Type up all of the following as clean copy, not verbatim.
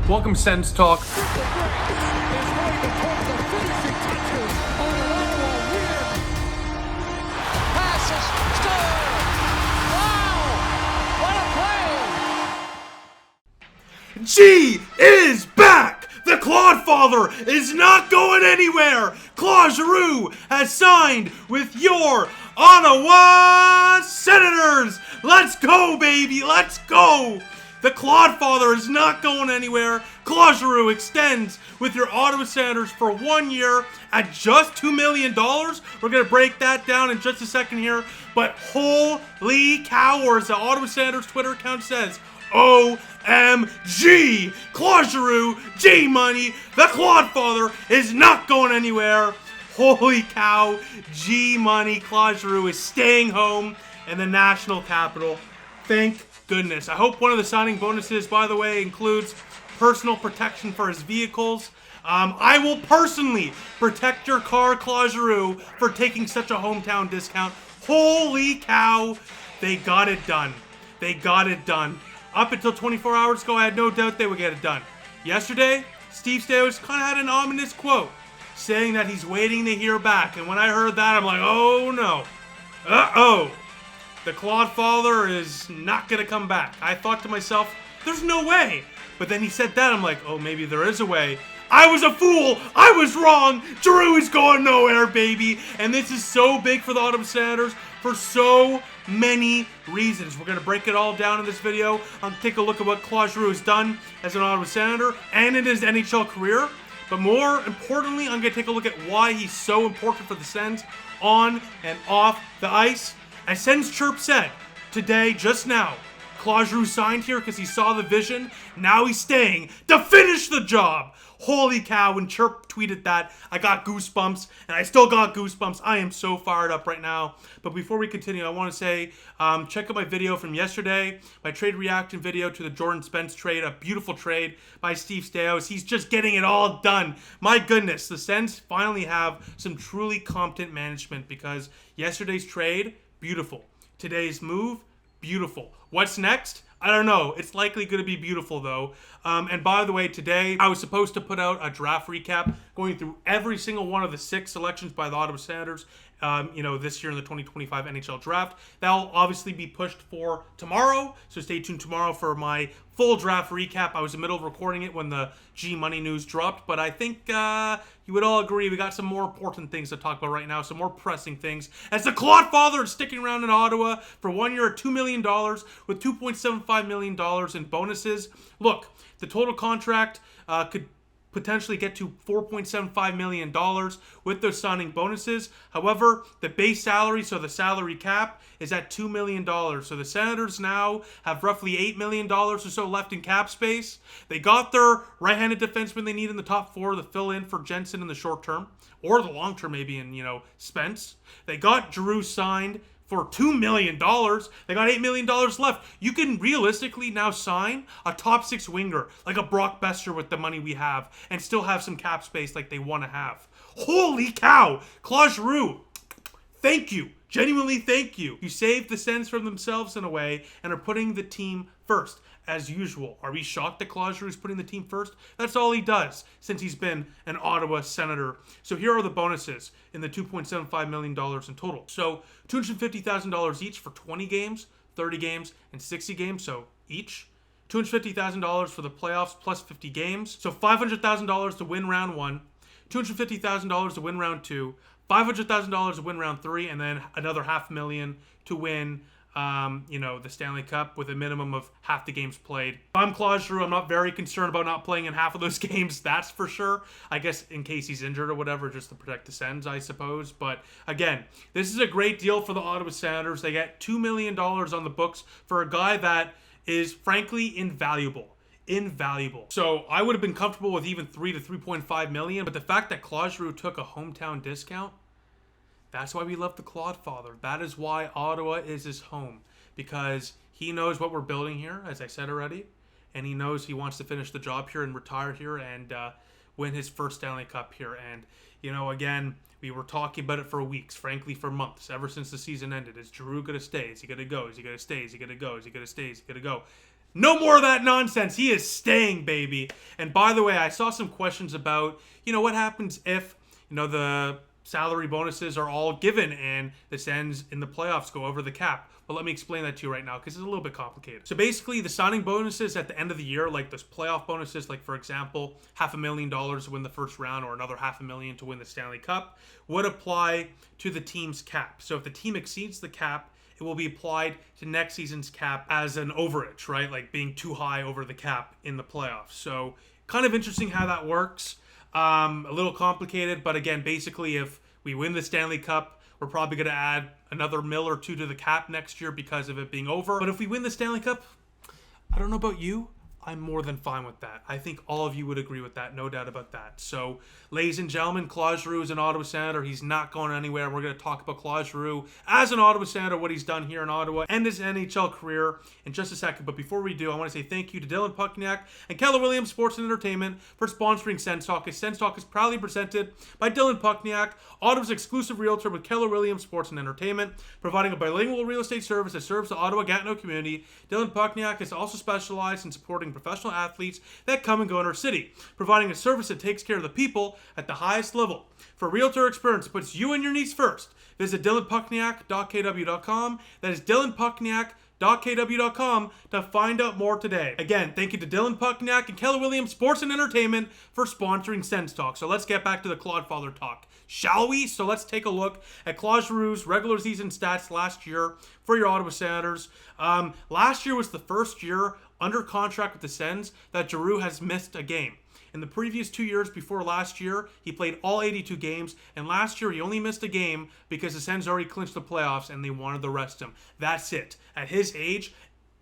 Welcome, Sens Talk. G is back! The Claude father is not going anywhere! Claude Giroux has signed with your Ottawa Senators! Let's go, baby! Let's go! The Claude father is not going anywhere. Claude Giroux extends with your Ottawa Senators for 1 year at just $2 million. We're going to break that down in just a second here. But holy cow, or as the Ottawa Senators Twitter account says, OMG! Claude Giroux, G-Money, the Claude father is not going anywhere. Holy cow, G-Money, Claude Giroux is staying home in the national capital. Thank goodness. I hope one of the signing bonuses, by the way, includes personal protection for his vehicles. I will personally protect your car, Claude Giroux, for taking such a hometown discount. Holy cow, they got it done. They got it done. Up until 24 hours ago, I had no doubt they would get it done. Yesterday, Steve Staios kind of had an ominous quote saying that he's waiting to hear back. And when I heard that, I'm like, oh no. Uh-oh. The Claude father is not going to come back. I thought to myself, there's no way. But then he said that, I'm like, oh, maybe there is a way. I was a fool. I was wrong. Giroux is going nowhere, baby. And this is so big for the Ottawa Senators for so many reasons. We're going to break it all down in this video. I'll take a look at what Claude Giroux has done as an Ottawa Senator and in his NHL career. But more importantly, I'm going to take a look at why he's so important for the Sens on and off the ice. As Sens Chirp said today, just now, Claude Giroux signed here because he saw the vision. Now he's staying to finish the job. Holy cow, when Chirp tweeted that, I got goosebumps, and I still got goosebumps. I am so fired up right now. But before we continue, I want to say, check out my video from yesterday, my trade reaction video to the Jordan Spence trade, a beautiful trade by Steve Staios. He's just getting it all done. My goodness, the Sens finally have some truly competent management because yesterday's trade, beautiful. Today's move, beautiful. What's next? I don't know. It's likely going to be beautiful, though. And by the way, today I was supposed to put out a draft recap going through every single one of the 6 selections by the Ottawa Senators, this year in the 2025 NHL Draft. That'll obviously be pushed for tomorrow, so stay tuned tomorrow for my full draft recap. I was in the middle of recording it when the G-Money news dropped, but I think you would all agree we got some more important things to talk about right now, some more pressing things. As the Claude father is sticking around in Ottawa for 1 year at $2 million with $2.75 million in bonuses. Look, the total contract could potentially get to $4.75 million with those signing bonuses. However, the base salary, so the salary cap, is at $2 million. So the Senators now have roughly $8 million or so left in cap space. They got their right-handed defenseman they need in the top 4 to fill in for Jensen in the short term, or the long term maybe in, Spence. They got Giroux signed for $2 million. They got $8 million left. You can realistically now sign a top 6 winger, like a Brock Besser with the money we have, and still have some cap space like they want to have. Holy cow! Claude Giroux, thank you. Genuinely thank you. You saved the Sens from themselves in a way and are putting the team first. As usual. Are we shocked that Claude Giroux is putting the team first? That's all he does since he's been an Ottawa Senator. So here are the bonuses in the $2.75 million in total. So $250,000 each for 20 games, 30 games, and 60 games, so each. $250,000 for the playoffs plus 50 games. So $500,000 to win round 1, $250,000 to win round 2, $500,000 to win round 3, and then another $500,000 to win the Stanley Cup with a minimum of half the games played. I'm Claude Giroux. I'm not very concerned about not playing in half of those games, that's for sure. I guess in case he's injured or whatever, just to protect the Sens, I suppose. But again, this is a great deal for the Ottawa Senators. They get $2 million on the books for a guy that is frankly invaluable. So I would have been comfortable with even $3 to $3.5 million, but the fact that Claude Giroux took a hometown discount, that's why we love the Claude father. That is why Ottawa is his home. Because he knows what we're building here, as I said already. And he knows he wants to finish the job here and retire here and win his first Stanley Cup here. And, again, we were talking about it for weeks, frankly for months, ever since the season ended. Is Giroux going to stay? Is he going to go? Is he going to stay? Is he going to go? Is he going to stay? Is he going to go? No more of that nonsense. He is staying, baby. And by the way, I saw some questions about, what happens if, the salary bonuses are all given and the Sens in the playoffs go over the cap. Well, let me explain that to you right now because it's a little bit complicated. So basically, the signing bonuses at the end of the year, like those playoff bonuses, like for example, $500,000 to win the first round or another $500,000 to win the Stanley Cup, would apply to the team's cap. So if the team exceeds the cap, it will be applied to next season's cap as an overage, right? Like being too high over the cap in the playoffs. So kind of interesting how that works. A little complicated, but again, basically if we win the Stanley Cup, we're probably going to add another $1 or $2 million to the cap next year because of it being over. But if we win the Stanley Cup, I don't know about you, I'm more than fine with that. I think all of you would agree with that, no doubt about that. So, ladies and gentlemen, Claude Giroux is an Ottawa Senator. He's not going anywhere. We're going to talk about Claude Giroux as an Ottawa Senator, what he's done here in Ottawa, and his NHL career in just a second. But before we do, I want to say thank you to Dylan Puckniak and Keller Williams Sports and Entertainment for sponsoring Sens Talk. Sens Talk is proudly presented by Dylan Puckniak, Ottawa's exclusive realtor with Keller Williams Sports and Entertainment, providing a bilingual real estate service that serves the Ottawa-Gatineau community. Dylan Puckniak is also specialized in supporting professional athletes that come and go in our city, providing a service that takes care of the people at the highest level. For realtor experience that puts you and your needs first, visit dylanpuckniak.kw.com. That is dylanpuckniak.kw.com to find out more today. Again, thank you to Dylan Puckniak and Keller Williams Sports and Entertainment for sponsoring Sens Talk. So let's get back to the Claude Father talk, shall we? So let's take a look at Claude Giroux's regular season stats last year for your Ottawa Senators. Last year was the first year under contract with the Sens that Giroux has missed a game. In the previous 2 years before last year, he played all 82 games, and last year he only missed a game because the Sens already clinched the playoffs and they wanted to rest him. That's it. At his age,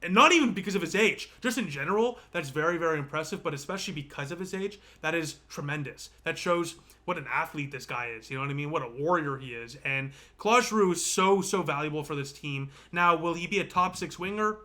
and not even because of his age, just in general, that's very, very impressive, but especially because of his age, that is tremendous. That shows what an athlete this guy is, you know what I mean? What a warrior he is. And Claude Giroux is so, so valuable for this team. Now, will he be a top 6 winger?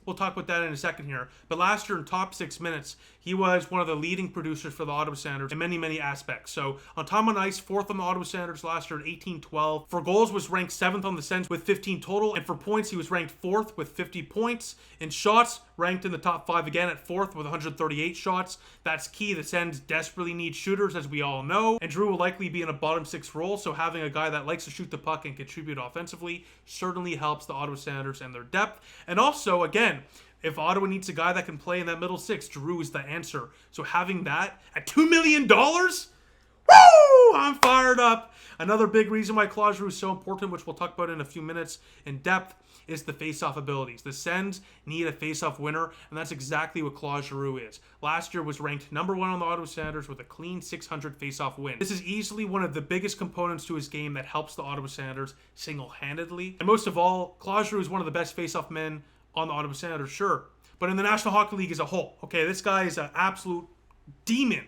We'll talk about that in a second here. But last year in top 6 minutes, he was one of the leading producers for the Ottawa Senators in many, many aspects. So on time on ice, 4th on the Ottawa Senators last year at 18-12. For goals, was ranked 7th on the Sens with 15 total. And for points, he was ranked 4th with 50 points. In shots, ranked in the top 5 again at 4th with 138 shots. That's key. The Sens desperately need shooters, as we all know. And Giroux will likely be in a bottom 6 role, so having a guy that likes to shoot the puck and contribute offensively certainly helps the Ottawa Senators and their depth. And also, again, if Ottawa needs a guy that can play in that middle 6, Giroux is the answer. So having that at $2 million? Woo! I'm fired up. Another big reason why Claude Giroux is so important, which we'll talk about in a few minutes in depth, is the face-off abilities. The Sens need a face-off winner, and that's exactly what Claude Giroux is. Last year was ranked number 1 on the Ottawa Senators with a clean 600 face-off win. This is easily one of the biggest components to his game that helps the Ottawa Senators single-handedly. And most of all, Claude Giroux is one of the best face-off men on the Ottawa Senators, sure. But in the National Hockey League as a whole, okay, this guy is an absolute demon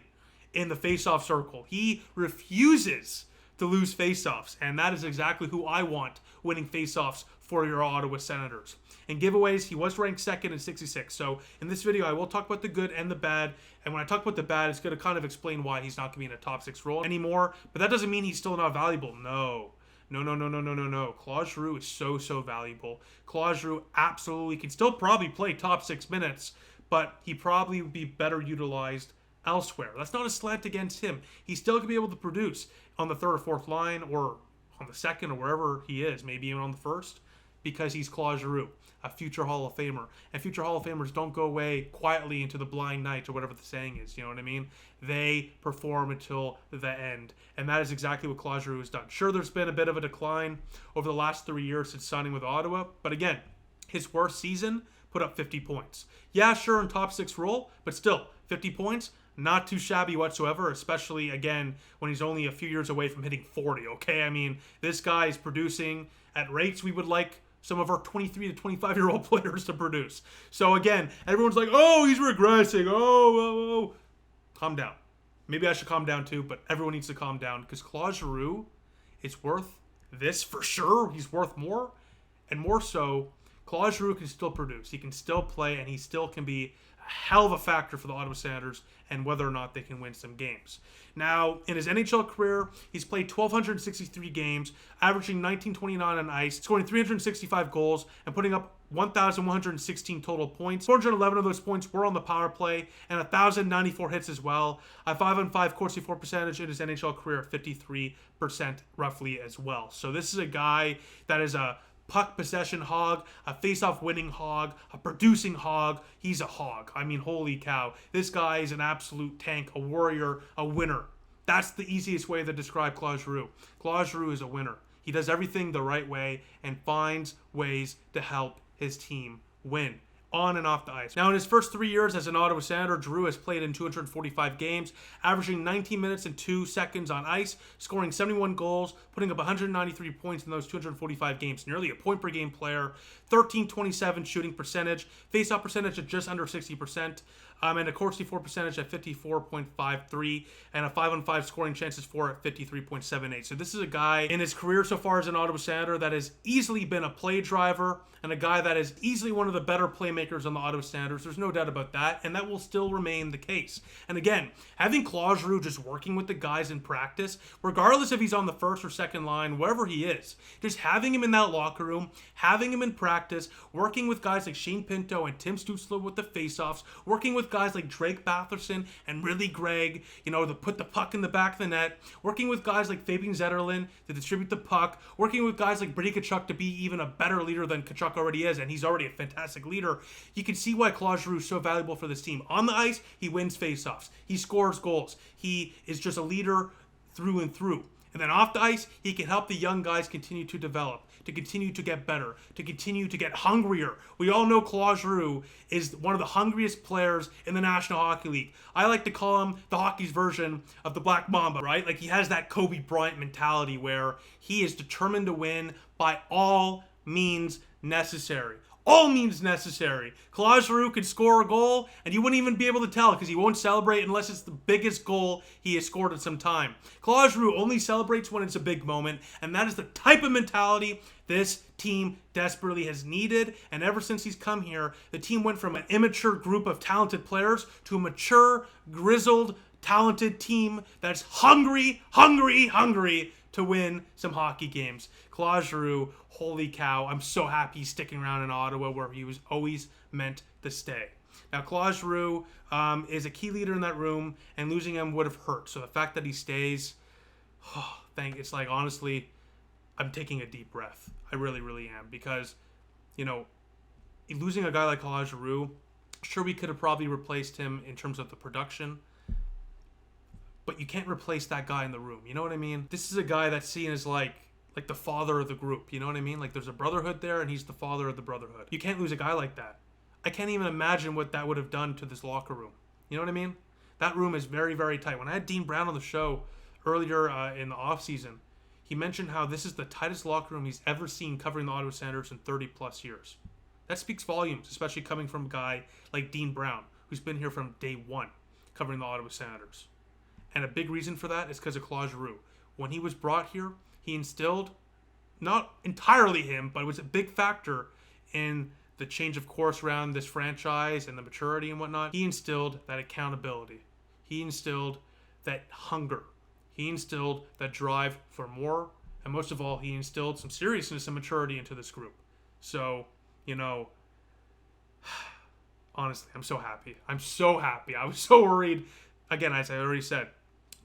in the face-off circle. He refuses to lose face-offs, and that is exactly who I want winning face-offs for your Ottawa Senators. In giveaways, he was ranked 2nd in 66. So in this video, I will talk about the good and the bad. And when I talk about the bad, it's going to kind of explain why he's not going to be in a top 6 role anymore. But that doesn't mean he's still not valuable. No. Claude Giroux is so, so valuable. Claude Giroux absolutely can still probably play top 6 minutes, but he probably would be better utilized elsewhere. That's not a slant against him. He still can be able to produce on the 3rd or 4th line or on the 2nd or wherever he is, maybe even on the 1st, because he's Claude Giroux, a future Hall of Famer. And future Hall of Famers don't go away quietly into the blind night or whatever the saying is, you know what I mean? They perform until the end. And that is exactly what Claude Giroux has done. Sure, there's been a bit of a decline over the last 3 years since signing with Ottawa, but again, his worst season put up 50 points. Yeah, sure, in top 6 role, but still, 50 points, not too shabby whatsoever, especially, again, when he's only a few years away from hitting 40, okay? I mean, this guy is producing at rates we would like some of our 23 to 25-year-old players to produce. So, again, everyone's like, oh, he's regressing, oh. Calm down. Maybe I should calm down too, but everyone needs to calm down because Claude Giroux is worth this for sure. He's worth more, and more so, Claude Giroux can still produce. He can still play, and he still can be a hell of a factor for the Ottawa Senators and whether or not they can win some games. Now, in his NHL career, he's played 1,263 games, averaging 19.29 on ice, scoring 365 goals, and putting up 1,116 total points. 411 of those points were on the power play, and 1,094 hits as well. A 5-on-5 Corsi for percentage in his NHL career, 53% roughly as well. So this is a guy that is a puck possession hog, a face-off winning hog, a producing hog. He's a hog. I mean, holy cow. This guy is an absolute tank, a warrior, a winner. That's the easiest way to describe Claude Giroux. Claude Giroux is a winner. He does everything the right way and finds ways to help his team win on and off the ice. Now, in his first 3 years as an Ottawa Senator, Giroux has played in 245 games, averaging 19 minutes and 2 seconds on ice, scoring 71 goals, putting up 193 points in those 245 games. Nearly a point per game player, 13.27 shooting percentage, face-off percentage at just under 60%, and a Corsi for percentage at 54.53, and a 5-on-5 scoring chances for at 53.78. So this is a guy in his career so far as an Ottawa Senator that has easily been a play driver, and a guy that is easily one of the better playmakers on the Ottawa Senators. There's no doubt about that, and that will still remain the case. And again, having Claude Giroux just working with the guys in practice, regardless if he's on the first or second line, wherever he is, just having him in that locker room, having him in practice, working with guys like Shane Pinto and Tim Stützle with the faceoffs, working with guys like Drake Batherson and Ridley Gregg, to put the puck in the back of the net, working with guys like Fabian Zetterlund to distribute the puck, working with guys like Brady Tkachuk to be even a better leader than Tkachuk already is, and he's already a fantastic leader. You can see why Claude Giroux is so valuable for this team. On the ice, he wins faceoffs. He scores goals. He is just a leader through and through. And then off the ice, he can help the young guys continue to develop, to continue to get better, to continue to get hungrier. We all know Claude Giroux is one of the hungriest players in the National Hockey League. I like to call him the hockey's version of the Black Mamba, right? Like, he has that Kobe Bryant mentality where he is determined to win by all means necessary. All means necessary. Claude Giroux could score a goal, and you wouldn't even be able to tell because he won't celebrate unless it's the biggest goal he has scored in some time. Claude Giroux only celebrates when it's a big moment, and that is the type of mentality this team desperately has needed. And ever since he's come here, the team went from an immature group of talented players to a mature, grizzled, talented team that's hungry to win some hockey games. Claude Giroux, holy cow, I'm so happy he's sticking around in Ottawa where he was always meant to stay. Now, Claude Giroux is a key leader in that room, and losing him would have hurt. So the fact that he stays, it's like, honestly, I'm taking a deep breath. I really, really am. Because, losing a guy like Claude Giroux, sure, we could have probably replaced him in terms of the production, but you can't replace that guy in the room. You know what I mean? This is a guy that's seen as like the father of the group. You know what I mean? Like, there's a brotherhood there, and he's the father of the brotherhood. You can't lose a guy like that. I can't even imagine what that would have done to this locker room. You know what I mean? That room is very, very tight. When I had Dean Brown on the show earlier in the offseason, he mentioned how this is the tightest locker room he's ever seen covering the Ottawa Senators in 30-plus years. That speaks volumes, especially coming from a guy like Dean Brown, who's been here from day one covering the Ottawa Senators. And a big reason for that is because of Claude Giroux. When he was brought here, he instilled, not entirely him, but it was a big factor in the change of course around this franchise and the maturity and whatnot. He instilled that accountability. He instilled that hunger. He instilled that drive for more. And most of all, he instilled some seriousness and maturity into this group. So, honestly, I'm so happy. I'm so happy. I was so worried, again, as I already said,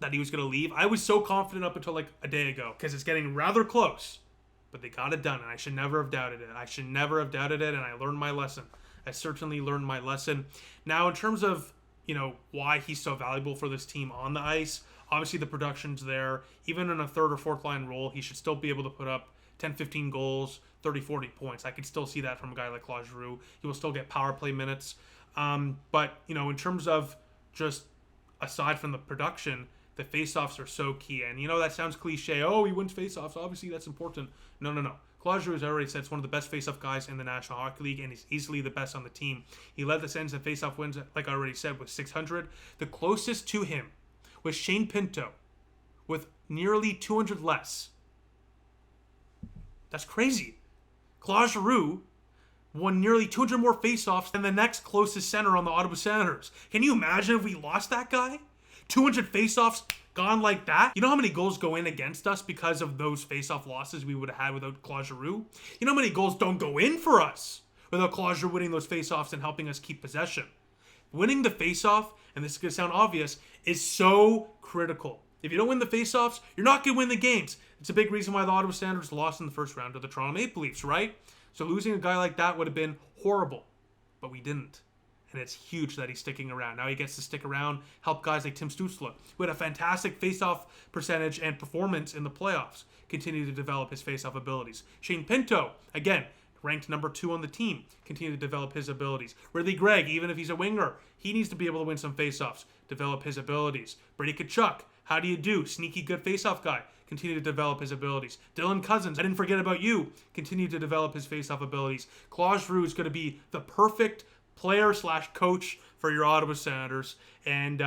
that he was going to leave. I was so confident up until like a day ago because it's getting rather close, but they got it done, and I should never have doubted it. And I learned my lesson. I certainly learned my lesson. Now, in terms of, why he's so valuable for this team on the ice, obviously the production's there. Even in a third or fourth line role, he should still be able to put up 10, 15 goals, 30, 40 points. I could still see that from a guy like Claude Giroux. He will still get power play minutes. But, in terms of just aside from the production, the faceoffs are so key. And, that sounds cliche. Oh, he wins faceoffs. Obviously, that's important. No. Claude Giroux has already said it's one of the best faceoff guys in the National Hockey League, and he's easily the best on the team. He led the Sens in faceoff wins, like I already said, with 600. The closest to him was Shane Pinto with nearly 200 less. That's crazy. Claude Giroux won nearly 200 more faceoffs than the next closest center on the Ottawa Senators. Can you imagine if we lost that guy? 200 faceoffs gone like that? You know how many goals go in against us because of those faceoff losses we would have had without Claude Giroux? You know how many goals don't go in for us without Claude Giroux winning those faceoffs and helping us keep possession. Winning the faceoff, and this is going to sound obvious, is so critical. If you don't win the faceoffs, you're not going to win the games. It's a big reason why the Ottawa Senators lost in the first round to the Toronto Maple Leafs, right? So losing a guy like that would have been horrible, but we didn't. And it's huge that he's sticking around. Now he gets to stick around, help guys like Tim Stützle, who had a fantastic faceoff percentage and performance in the playoffs, continue to develop his faceoff abilities. Shane Pinto, again, ranked number 2 on the team, continue to develop his abilities. Ridley Gregg, even if he's a winger, he needs to be able to win some faceoffs, develop his abilities. Brady Tkachuk, how do you do? Sneaky good faceoff guy, continue to develop his abilities. Dylan Cousins, I didn't forget about you, continue to develop his faceoff abilities. Claude Giroux is going to be the perfect player/coach for your Ottawa Senators, and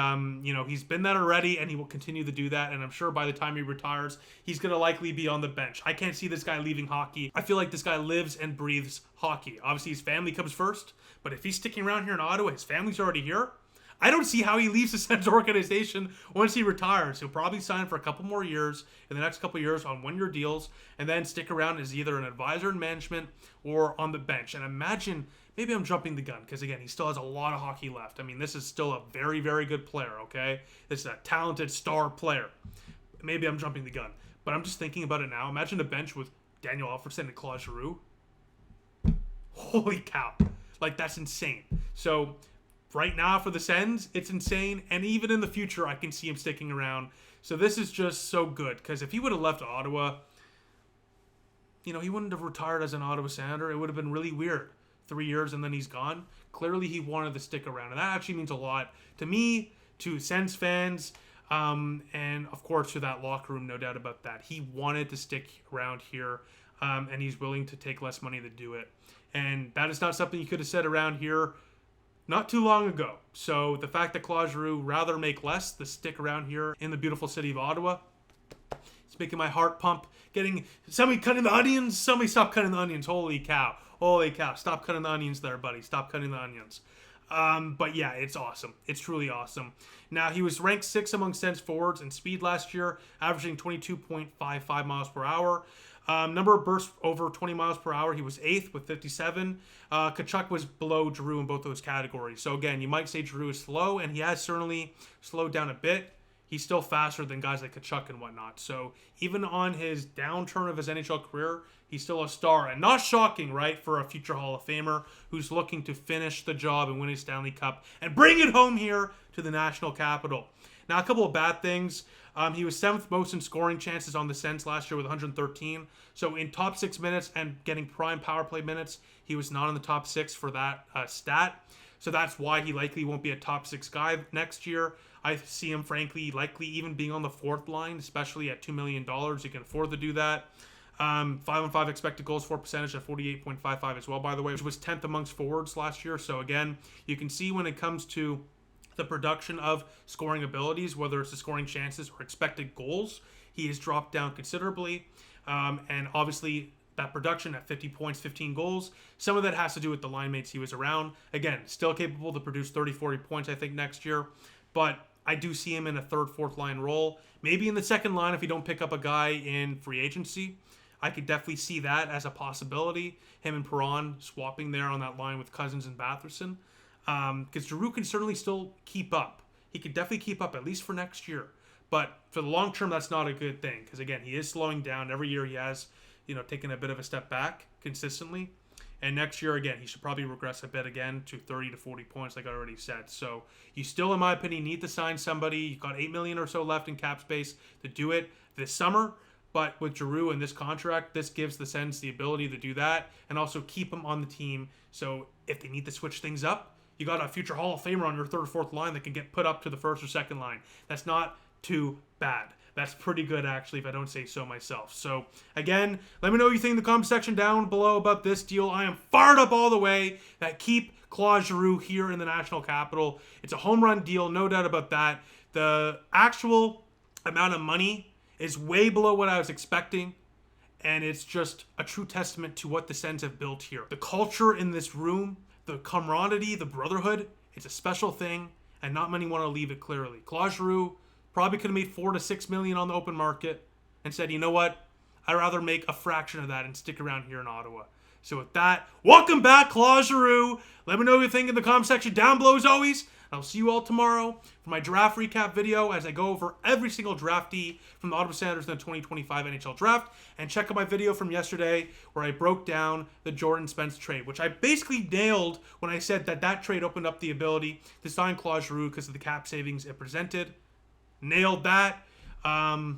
he's been that already, and he will continue to do that, and I'm sure by the time he retires, he's going to likely be on the bench. I can't see this guy leaving hockey. I feel like this guy lives and breathes hockey. Obviously, his family comes first, but if he's sticking around here in Ottawa, his family's already here. I don't see how he leaves the Sens organization once he retires. He'll probably sign for a couple more years, in the next couple of years on one-year deals, and then stick around as either an advisor in management or on the bench. And imagine, maybe I'm jumping the gun, because again, he still has a lot of hockey left. I mean, this is still a very, very good player, okay? This is a talented star player. Maybe I'm jumping the gun, but I'm just thinking about it now. Imagine a bench with Daniel Alfredsson and Claude Giroux. Holy cow. Like, that's insane. So right now for the Sens, it's insane, and even in the future, I can see him sticking around. So this is just so good, because if he would have left Ottawa, he wouldn't have retired as an Ottawa Senator. It would have been really weird. 3 years and then he's gone. Clearly he wanted to stick around, and that actually means a lot to me, to Sens fans, and of course to that locker room, no doubt about that. He wanted to stick around here, and he's willing to take less money to do it. And that is not something you could have said around here not too long ago. So the fact that Claude Giroux rather make less to stick around here in the beautiful city of Ottawa, it's making my heart pump. Somebody cutting the onions. Somebody stop cutting the onions. Holy cow. Holy cow. Stop cutting the onions there, buddy. Stop cutting the onions. But yeah, it's awesome. It's truly awesome. Now, he was ranked 6th among Sens forwards in speed last year, averaging 22.55 miles per hour. Number of bursts over 20 miles per hour, he was 8th with 57. Tkachuk was below Giroux in both those categories. So again, you might say Giroux is slow, and he has certainly slowed down a bit. He's still faster than guys like Tkachuk and whatnot. So even on his downturn of his NHL career, he's still a star. And not shocking, right, for a future Hall of Famer who's looking to finish the job and win a Stanley Cup and bring it home here to the national capital. Now, a couple of bad things. He was 7th most in scoring chances on the Sens last year with 113. So in top 6 minutes and getting prime power play minutes, he was not in the top 6 for that stat. So that's why he likely won't be a top 6 guy next year. I see him, frankly, likely even being on the 4th line, especially at $2 million. He can afford to do that. 5-on-5 expected goals for percentage at 48.55 as well, by the way, which was 10th amongst forwards last year. So again, you can see when it comes to the production of scoring abilities, whether it's the scoring chances or expected goals, he has dropped down considerably. And obviously that production at 50 points, 15 goals, some of that has to do with the line mates he was around. Again, still capable to produce 30, 40 points, I think, next year. But I do see him in a 3rd, 4th line role. Maybe in the 2nd line if you don't pick up a guy in free agency. I could definitely see that as a possibility. Him and Perron swapping there on that line with Cousins and Batherson. Because Giroux can certainly still keep up. He could definitely keep up, at least for next year. But for the long term, that's not a good thing. Because again, he is slowing down. Every year he has, taken a bit of a step back consistently. And next year, again, he should probably regress a bit again to 30 to 40 points, like I already said. So you still, in my opinion, need to sign somebody. You've got $8 million or so left in cap space to do it this summer. But with Giroux and this contract, this gives the Sens the ability to do that and also keep him on the team. So if they need to switch things up, you got a future Hall of Famer on your 3rd or 4th line that can get put up to the 1st or 2nd line. That's not too bad. That's pretty good, actually, if I don't say so myself. So, again, let me know what you think in the comment section down below about this deal. I am fired up all the way that keep Claude Giroux here in the national capital. It's a home run deal, no doubt about that. The actual amount of money is way below what I was expecting, and it's just a true testament to what the Sens have built here. The culture in this room, the camaraderie, the brotherhood, it's a special thing, and not many want to leave it clearly. Claude Giroux probably could have made $4 to $6 million on the open market and said, you know what, I'd rather make a fraction of that and stick around here in Ottawa. So with that, welcome back, Claude Giroux. Let me know what you think in the comment section down below as always. I'll see you all tomorrow for my draft recap video as I go over every single draftee from the Ottawa Senators in the 2025 NHL Draft. And check out my video from yesterday where I broke down the Jordan Spence trade, which I basically nailed when I said that trade opened up the ability to sign Claude Giroux because of the cap savings it presented. Nailed that. Gonna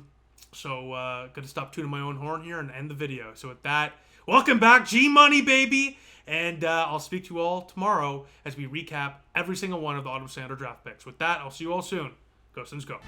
stop tooting my own horn here and end the video. So with that, welcome back, G-Money, baby! And I'll speak to you all tomorrow as we recap every single one of the Ottawa Senators draft picks. With that, I'll see you all soon. Go Sens, go.